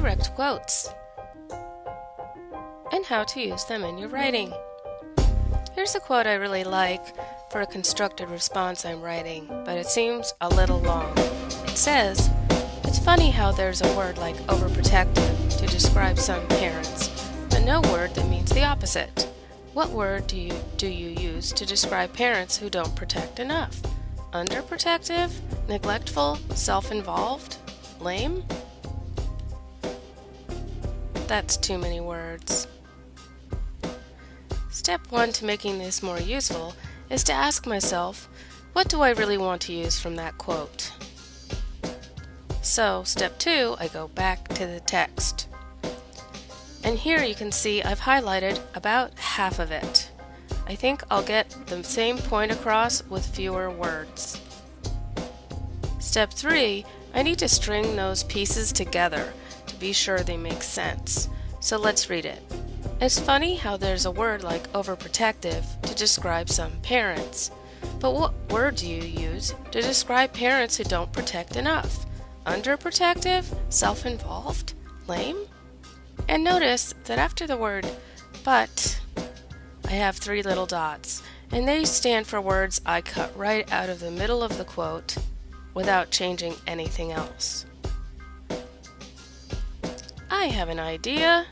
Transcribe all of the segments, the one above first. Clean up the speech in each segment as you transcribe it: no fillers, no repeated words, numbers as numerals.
direct quotes and how to use them in your writing. Here's a quote I really like for a constructed response I'm writing, but it seems a little long. It says, "It's funny how there's a word like overprotective to describe some parents, but no word that means the opposite. What word do you use to describe parents who don't protect enough? Underprotective? Neglectful? Self-involved? Lame?" That's too many words. Step 1 to making this more useful is to ask myself, what do I really want to use from that quote? So, step 2, I go back to the text. And here you can see I've highlighted about half of it. I think I'll get the same point across with fewer words. Step 3, I need to string those pieces together to be sure they make sense. So let's read it. It's funny how there's a word like overprotective to describe some parents. But what word do you use to describe parents who don't protect enough? Underprotective? Self-involved? Lame? And notice that after the word but, I have 3 little dots, and they stand for words I cut right out of the middle of the quote without changing anything else. I have an idea.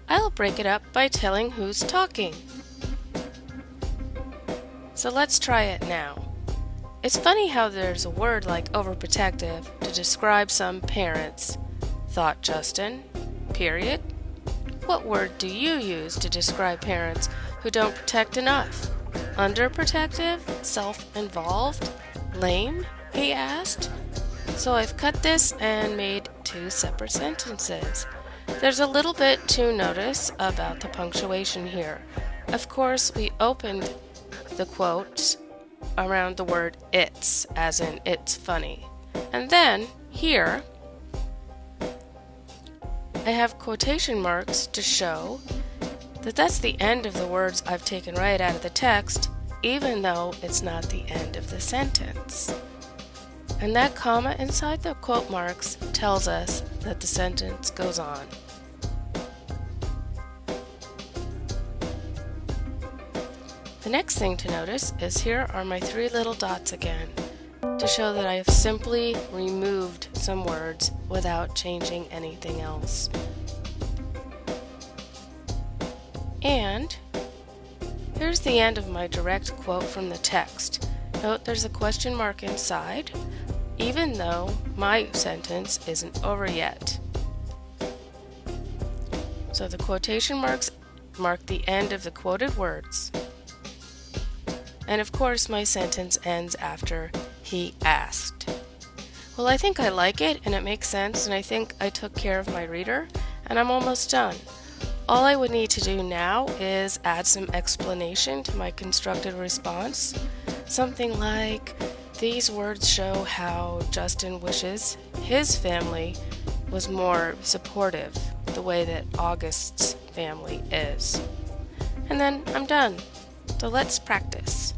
I'll break it up by telling who's talking. So let's try it now. It's funny how there's a word like overprotective to describe some parents, thought Justin. Period. What word do you use to describe parents who don't protect enough? Underprotective? Self-involved? Lame? He asked. So I've cut this and made 2 separate sentences. There's a little bit to notice about the punctuation here. Of course, we opened the quote around the word it's, as in it's funny. And then, here, I have quotation marks to show that that's the end of the words I've taken right out of the text, even though it's not the end of the sentence. And that comma inside the quote marks tells us that the sentence goes on. The next thing to notice is here are my 3 little dots again, to show that I have simply removed some words without changing anything else. And here's the end of my direct quote from the text. Note there's a question mark inside, even though my sentence isn't over yet. So the quotation marks mark the end of the quoted words. And of course my sentence ends after he asked. Well, I think I like it and it makes sense, and I think I took care of my reader, and I'm almost done. All I would need to do now is add some explanation to my constructed response. Something like, these words show how Justin wishes his family was more supportive, the way that August's family is. And then I'm done. So let's practice.